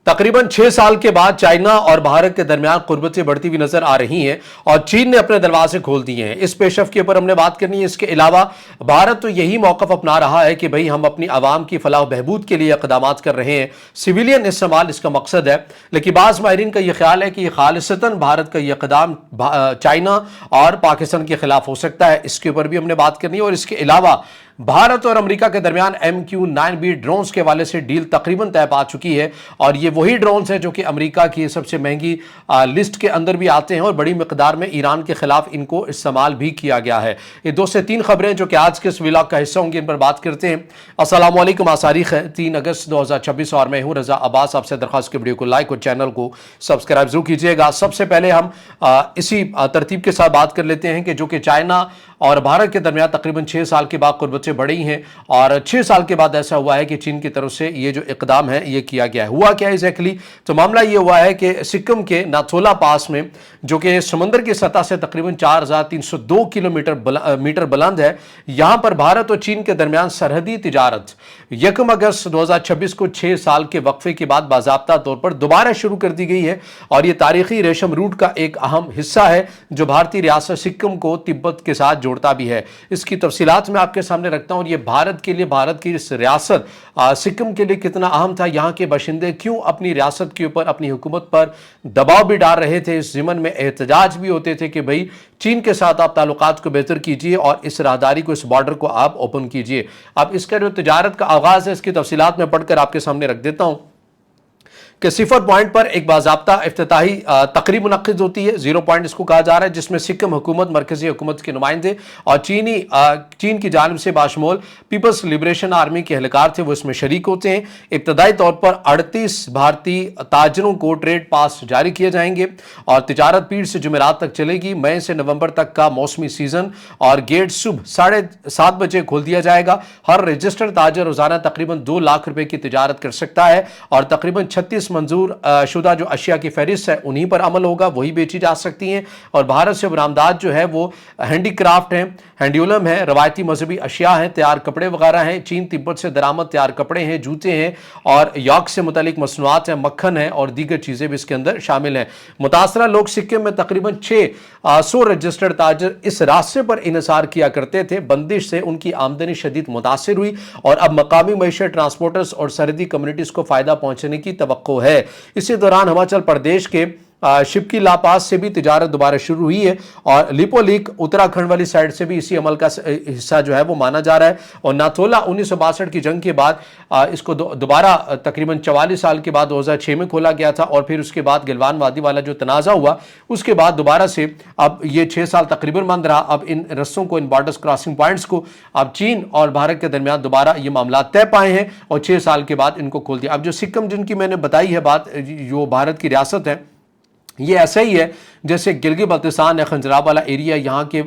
तकरीबन 6 साल के बाद चाइना और भारत के दरमियान कुर्बतें बढ़ती हुई नजर आ रही हैं और चीन ने अपने दरवाजे खोल दिए हैं। इस पेशरफ के ऊपर हमने बात करनी है। इसके अलावा भारत तो यही मौकफ अपना रहा है कि भाई हम अपनी आवाम की फलाह बहबूद के लिए इक़दामात कर रहे हैं, सिविलियन इस्तेमाल इसका मकसद है। लेकिन बाज़ माहिरीन का यह ख्याल है कि खालिसतन भारत का यह इक़दाम चाइना और पाकिस्तान के खिलाफ हो सकता है। इसके ऊपर भी हमने बात करनी है। और इसके अलावा भारत और अमेरिका के दरमियान MQ-9B ड्रोन्स के हवाले से डील तकरीबन तय पा चुकी है और ये वही ड्रोन्स हैं जो कि अमेरिका की सबसे महंगी लिस्ट के अंदर भी आते हैं और बड़ी मिकदार में ईरान के खिलाफ इनको इस्तेमाल भी किया गया है। ये 2 से 3 खबरें जो कि आज के इस व्लॉग का हिस्सा होंगी, इन पर बात करते हैं। अस्सलाम वालेकुम। आज तारीख है 3 अगस्त 2026 और मैं हूं रजा अब्बास। आपसे दरख्वास्त की वीडियो को लाइक और चैनल को सब्सक्राइब जरूर कीजिएगा। सबसे पहले हम इसी तरतीब के साथ बात कर लेते हैं कि जो कि चाइना और भारत के दरमियान तकरीबन 6 साल के बाद कुर्बतें बढ़ी हैं और 6 साल के बाद ऐसा हुआ है कि चीन की तरफ से ये जो इकदाम है ये किया गया है। हुआ क्या एग्जैक्टली? तो मामला ये हुआ है कि सिक्किम के नाथोला पास में, जो कि समंदर की सतह से तकरीबन 4302 मीटर बुलंद है, यहां पर भारत और चीन के दरमियान सरहदी तिजारत 1 अगस्त 2026 को 6 साल के वक्फे के बाद बाज़ाब्ता तौर पर दोबारा शुरू कर दी गई है और यह तारीखी रेशम रूट का एक अहम हिस्सा है जो भारतीय रियासत सिक्किम को तिब्बत के साथ जोड़ता भी है। इसकी तफसीलात मैं आपके सामने रखता हूं और ये भारत के लिए, भारत की इस रियासत सिक्किम के लिए कितना अहम था। यहाँ के बाशिंदे क्यों अपनी रियासत के ऊपर, अपनी हुकूमत पर दबाव भी डाल रहे थे, इस ज़िमन में एहतजाज भी होते थे कि भाई चीन के साथ आप ताल्लुकात को बेहतर कीजिए और इस राहदारी को, इस बॉर्डर को आप ओपन कीजिए। अब इसका जो तिजारत का आगाज़ है, इसकी तफसीलात में पढ़कर आपके सामने रख देता हूँ कि सिफर पॉइंट पर एक बाज़ाब्ता इफ्तिताही तकरीब मुनक्किद होती है। 0 पॉइंट इसको कहा जा रहा है, जिसमें सिक्किम हुकूमत, मरकजी हुकूमत के नुमाइंदे और चीन की जानिब से बाशमूल पीपल्स लिबरेशन आर्मी के एहलकार थे, वो इसमें शरीक होते हैं। इब्तदाई तौर पर 38 भारतीय ताजरों को ट्रेड पास जारी किए जाएंगे और तिजारत पीर से जुमेरात तक चलेगी। मई से नवंबर तक का मौसमी सीजन और गेट सुबह 7:30 बजे खोल दिया जाएगा। हर रजिस्टर्ड ताजर रोजाना तकरीबन 2 लाख रुपए की तिजारत कर सकता है और तकरीबन 36 मंजूर शुदा जो अशिया की फहरिस्त है उन्हीं पर अमल होगा, वही बेची जा सकती हैं। और भारत से बरामदात जो है वो हैंडीक्राफ्ट हैं, हैंडीलूम है, रवायती मजहबी अशिया हैं, तैयार कपड़े वगैरह हैं। चीन तिब्बत से दरामद तैयार कपड़े हैं, जूते हैं और यॉक से मुतालिक मसनूआत हैं, मक्खन है और दीगर चीज़ें भी इसके अंदर शामिल हैं। मुतासरा लोग सिक्किम में तकरीबन 600 रजिस्टर्ड ताजर इस रास्ते पर इन्हिसार किया करते थे। बंदिश से उनकी आमदनी शदीद मुतासिर हुई और अब मकामी मईशत, ट्रांसपोर्टर्स और सरहदी कम्युनिटीज़ को फ़ायदा पहुँचने की तवक्को है। इसी दौरान हिमाचल प्रदेश के शिपकी लापास से भी तिजारत दोबारा शुरू हुई है और लिपोलिक उत्तराखंड वाली साइड से भी इसी अमल का हिस्सा जो है वो माना जा रहा है। और नाथोला 1962 की जंग के बाद इसको दोबारा तकरीबन 44 साल के बाद 2006 में खोला गया था और फिर उसके बाद गलवान वादी वाला जो तनाज़ा हुआ उसके बाद दोबारा से अब ये 6 साल तकरीबन बंद रहा। अब इन रस्सों को, इन बॉर्डर्स क्रॉसिंग पॉइंट्स को अब चीन और भारत के दरमियान दोबारा ये मामला तय पाए हैं और 6 साल के बाद इनको खोल दिया। अब जो सिक्किम जिनकी मैंने बताई है बात, जो भारत की रियासत है, ये ऐसा ही है जैसे गिलगित बल्तिस्तान है, खंजराब वाला एरिया। यहाँ के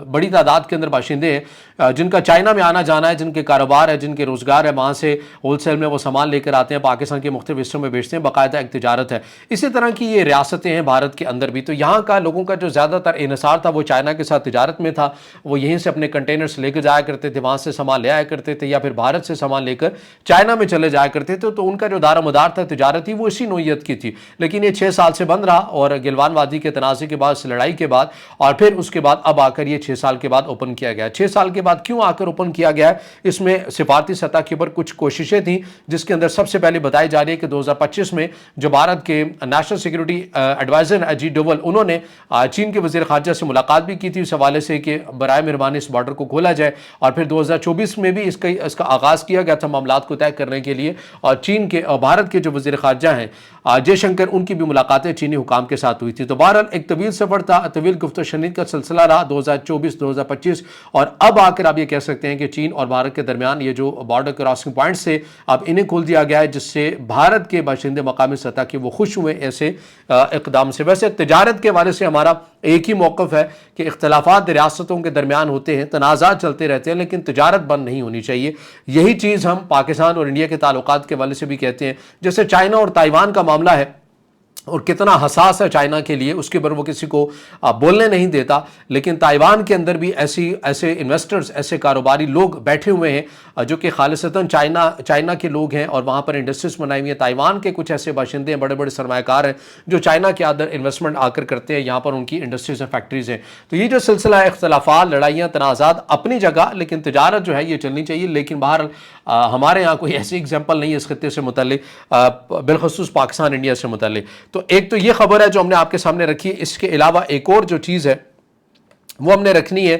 बड़ी तादाद के अंदर बाशिंदे हैं जिनका चाइना में आना जाना है, जिनके कारोबार है, जिनके रोज़गार है, वहाँ से होलसेल में वो सामान लेकर आते हैं, पाकिस्तान के मुख्तलिफ हिस्सों में बेचते हैं, बाकायदा एक तिजारत है। इसी तरह की ये रियासतें हैं भारत के अंदर भी। तो यहाँ का लोगों का जो ज़्यादातर इन्हिसार था वो चाइना के साथ तिजारत में था। वो यहीं से अपने कंटेनर्स लेकर जाया करते थे, वहाँ से सामान ले आया करते थे या फिर भारत से सामान लेकर चाइना में चले जाया करते थे। तो उनका जो दारोमदार था, तिजारत थी, वो इसी नोयत की थी। लेकिन ये 6 साल से बंद रहा और गिलवान वादी के तनाज़े के बाद, लड़ाई के बाद और फिर उसके बाद अब आकर ये 6 साल के बाद ओपन किया गया। 6 साल के बाद क्यों आकर ओपन किया गया है? इसमें सिफारती सतह के ऊपर कुछ कोशिशें थी, जिसके अंदर सबसे पहले बताई जा रही है कि 2025 में जो भारत के national security adviser Ajit Doval, उन्होंने चीन के वजीर खारजा से मुलाकात भी की थी इस हवाले से कि बराए मेहरबानी इस बॉर्डर को खोला जाए। और फिर 2024 में भी इसका आगाज़ किया गया था मामलात को तय करने के लिए और चीन के और भारत के जो वजीर खारजा हैं जयशंकर, उनकी भी मुलाकातें चीनी हुकाम के साथ हुई थी। तो बहरहाल एक तवील सफर था, तवील गुफ्त शनीद का सिलसिला रहा 2024-2025 और अब आकर आप ये कह सकते हैं कि चीन और भारत के दरमियान ये जो बॉर्डर क्रॉसिंग पॉइंट्स से अब इन्हें खोल दिया गया है, जिससे भारत के बाशिंदे मकामी सतह के वो खुश हुए ऐसे इकदाम से। वैसे तिजारत के बारे से हमारा एक ही मौक़िफ़ है कि इख्तलाफात रियासतों के दरमियान होते हैं, तनाज़ात चलते रहते हैं, लेकिन तिजारत बंद नहीं होनी चाहिए। यही चीज़ हम पाकिस्तान और इंडिया के ताल्लुकात के हवाले से भी कहते हैं। जैसे चाइना और ताइवान का मामला है, اور کتنا حساس ہے چائنا کے لیے اس کے اوپر وہ کسی کو بولنے نہیں دیتا. لیکن تائیوان کے اندر بھی ایسے انویسٹرز، ایسے کاروباری لوگ بیٹھے ہوئے ہیں جو کہ خالصتاً چائنا کے لوگ ہیں اور وہاں پر انڈسٹریز بنائی ہوئی ہیں. تائیوان کے کچھ ایسے باشندے ہیں، بڑے بڑے سرمایہ کار ہیں جو چائنا کے اندر انویسٹمنٹ آ کر کرتے ہیں، یہاں پر ان کی انڈسٹریز ہیں، فیکٹریز ہیں. تو یہ جو سلسلہ ہے اختلافات، لڑائیاں، تنازعات اپنی جگہ، لیکن تجارت جو ہے یہ چلنی چاہیے. لیکن بہرحال ہمارے یہاں کوئی ایسی اگزامپل نہیں ہے اس خطے سے متعلق، بالخصوص پاکستان انڈیا سے متعلق. تو ایک تو یہ خبر ہے جو ہم نے آپ کے سامنے رکھی ہے. اس کے علاوہ ایک اور جو چیز ہے وہ ہم نے رکھنی ہے،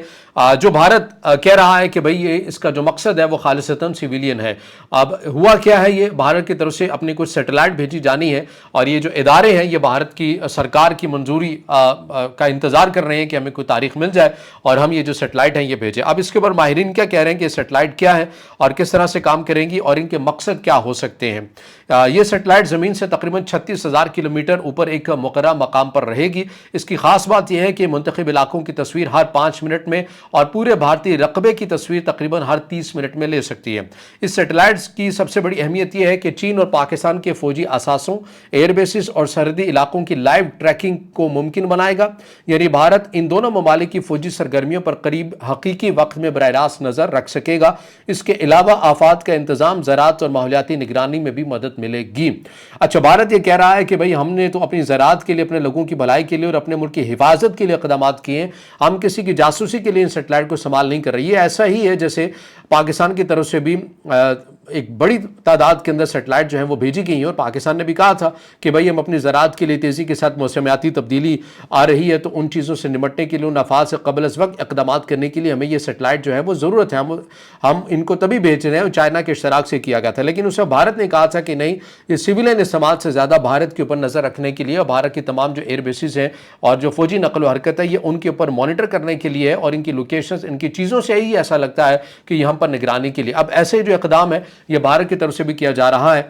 جو بھارت کہہ رہا ہے کہ بھئی یہ اس کا جو مقصد ہے وہ خالصتاً سویلین ہے. اب ہوا کیا ہے، یہ بھارت کی طرف سے اپنی کچھ سیٹلائٹ بھیجی جانی ہے اور یہ جو ادارے ہیں یہ بھارت کی سرکار کی منظوری کا انتظار کر رہے ہیں کہ ہمیں کوئی تاریخ مل جائے اور ہم یہ جو سیٹلائٹ ہیں یہ بھیجیں. اب اس کے اوپر ماہرین کیا کہہ رہے ہیں کہ یہ سیٹلائٹ کیا ہے اور کس طرح سے کام کریں گی اور ان کے مقصد کیا ہو سکتے ہیں. یہ سیٹلائٹ زمین سے تقریباً 36,000 کلومیٹر اوپر ایک مقررہ مقام پر رہے گی. اس کی خاص بات یہ ہے کہ منتخب علاقوں کی تصویر ہر 5 منٹ میں اور پورے بھارتی رقبے کی تصویر تقریباً ہر 30 منٹ میں لے سکتی ہے. اس سیٹلائٹس کی سب سے بڑی اہمیت یہ ہے کہ چین اور پاکستان کے فوجی اثاثوں، ایئر بیسز اور سرحدی علاقوں کی لائیو ٹریکنگ کو ممکن بنائے گا. یعنی بھارت ان دونوں ممالک کی فوجی سرگرمیوں پر قریب حقیقی وقت میں براہ راست نظر رکھ سکے گا. اس کے علاوہ آفات کا انتظام، زراعت اور ماحولیاتی نگرانی میں بھی مدد ملے گی. اچھا، بھارت یہ کہہ رہا ہے کہ بھئی ہم نے تو اپنی زراعت کے لیے، اپنے لوگوں کی بھلائی کے لیے اور اپنے ملک کی حفاظت کے لیے اقدامات کیے ہیں، ہم کسی کی جاسوسی کے لیے ان سیٹلائٹ کو استعمال نہیں کر رہی. یہ ایسا ہی ہے جیسے پاکستان کی طرف سے بھی ایک بڑی تعداد کے اندر سیٹلائٹ جو ہیں وہ بھیجی گئی ہیں اور پاکستان نے بھی کہا تھا کہ بھئی ہم اپنی زراعت کے لیے تیزی کے ساتھ موسمیاتی تبدیلی آ رہی ہے تو ان چیزوں سے نمٹنے کے لیے، ان آفات سے قبل از وقت اقدامات کرنے کے لیے ہمیں یہ سیٹلائٹ جو ہے وہ ضرورت ہے. ہم ان کو تبھی بھیج رہے ہیں، چائنا کے اشتراک سے کیا گیا تھا. لیکن اس میں بھارت نے کہا تھا کہ نہیں، یہ سویلین استعمال سے زیادہ بھارت کے اوپر نظر رکھنے کے لیے اور بھارت کی تمام جو ایئر بیسز ہیں اور جو فوجی نقل و حرکت ہے یہ ان کے اوپر مانیٹر کرنے کے لیے اور ان کی لوکیشنز، ان کی چیزوں سے ہی ایسا لگتا ہے کہ یہاں پر نگرانی کے لیے. اب ایسے جو اقدام ہے یہ بھارت کی طرف سے بھی کیا جا رہا ہے،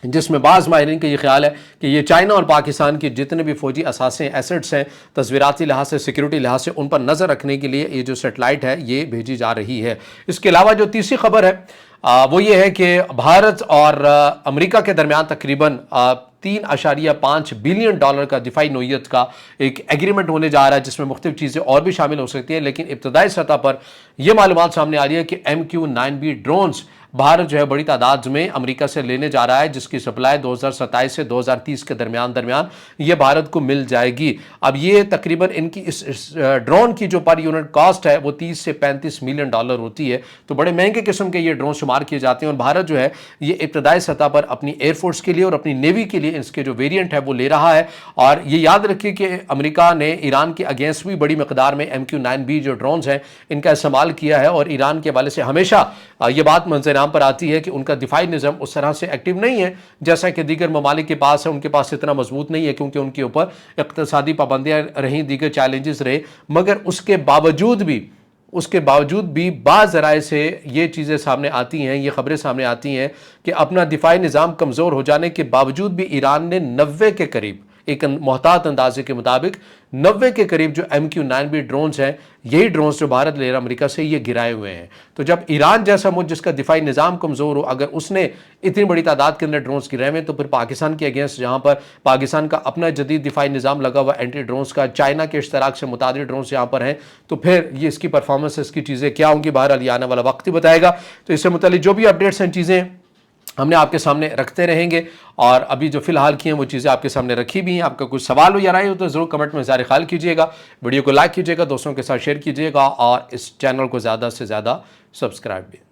جس میں بعض ماہرین کا یہ خیال ہے کہ یہ چائنا اور پاکستان کی جتنے بھی فوجی اثاثے ہیں، ایسٹس ہیں، تصویراتی لحاظ سے، سیکیورٹی لحاظ سے، ان پر نظر رکھنے کے لیے یہ جو سیٹلائٹ ہے یہ بھیجی جا رہی ہے. اس کے علاوہ جو تیسری خبر ہے وہ یہ ہے کہ بھارت اور امریکہ کے درمیان تقریباً $3.5 بلین کا دفاعی نوعیت کا ایک ایگریمنٹ ہونے جا رہا ہے، جس میں مختلف چیزیں اور بھی شامل ہو سکتی ہیں. لیکن ابتدائی سطح پر یہ معلومات سامنے آ رہی ہے کہ MQ-9B ڈرونز بھارت جو ہے بڑی تعداد میں امریکہ سے لینے جا رہا ہے، جس کی سپلائی 2027 سے 2030 کے درمیان یہ بھارت کو مل جائے گی. اب یہ تقریباً ان کی اس ڈرون کی جو پر یونٹ کاسٹ ہے وہ $30 سے $35 ملین ہوتی ہے. تو بڑے مہنگے قسم کے یہ ڈرون شمار کیے جاتے ہیں اور بھارت جو ہے یہ ابتدائی سطح پر اپنی ایئر فورس کے لیے اور اپنی نیوی کے لیے اس کے جو ویریئنٹ ہے وہ لے رہا ہے. اور یہ یاد رکھیے کہ امریکہ نے ایران کے اگینسٹ بھی بڑی مقدار میں MQ-9B جو ڈرونز ہیں ان کا استعمال کیا ہے اور ایران کے حوالے سے ہمیشہ یہ بات منظر عام پر آتی ہے کہ ان کا دفاعی نظام اس طرح سے ایکٹیو نہیں ہے جیسا کہ دیگر ممالک کے پاس ہے. ان کے پاس اتنا مضبوط نہیں ہے کیونکہ ان کے اوپر اقتصادی پابندیاں رہیں، دیگر چیلنجز رہے. مگر اس کے باوجود بھی بعض ذرائع سے یہ چیزیں سامنے آتی ہیں، یہ خبریں سامنے آتی ہیں کہ اپنا دفاعی نظام کمزور ہو جانے کے باوجود بھی ایران نے 90 کے قریب، ایک محتاط اندازے کے مطابق 90 کے قریب جو MQ-9B ڈرونز ہیں، یہی ڈرونز جو بھارت لے رہا امریکہ سے، یہ گرائے ہوئے ہیں. تو جب ایران جیسا ملک جس کا دفاعی نظام کمزور ہو، اگر اس نے اتنی بڑی تعداد کے اندر ڈرونز گرائے ہوئے، تو پھر پاکستان کے اگینسٹ جہاں پر پاکستان کا اپنا جدید دفاعی نظام لگا ہوا اینٹی ڈرونز کا، چائنا کے اشتراک سے متعدد ڈرونز یہاں پر ہیں، تو پھر یہ اس کی پرفارمنس، اس کی چیزیں کیا ہوں گی، بہرحال یہ آنے والا وقت ہی بتائے گا. تو اس سے متعلق جو بھی اپڈیٹس ہیں، چیزیں ہم نے آپ کے سامنے رکھتے رہیں گے اور ابھی جو فی الحال کی ہیں وہ چیزیں آپ کے سامنے رکھی بھی ہیں. آپ کا کوئی سوال ہو یا رائے ہو تو ضرور کمنٹ میں اظہار خیال کیجیے گا. ویڈیو کو لائک کیجیے گا، دوستوں کے ساتھ شیئر کیجیے گا اور اس چینل کو زیادہ سے زیادہ سبسکرائب بھی.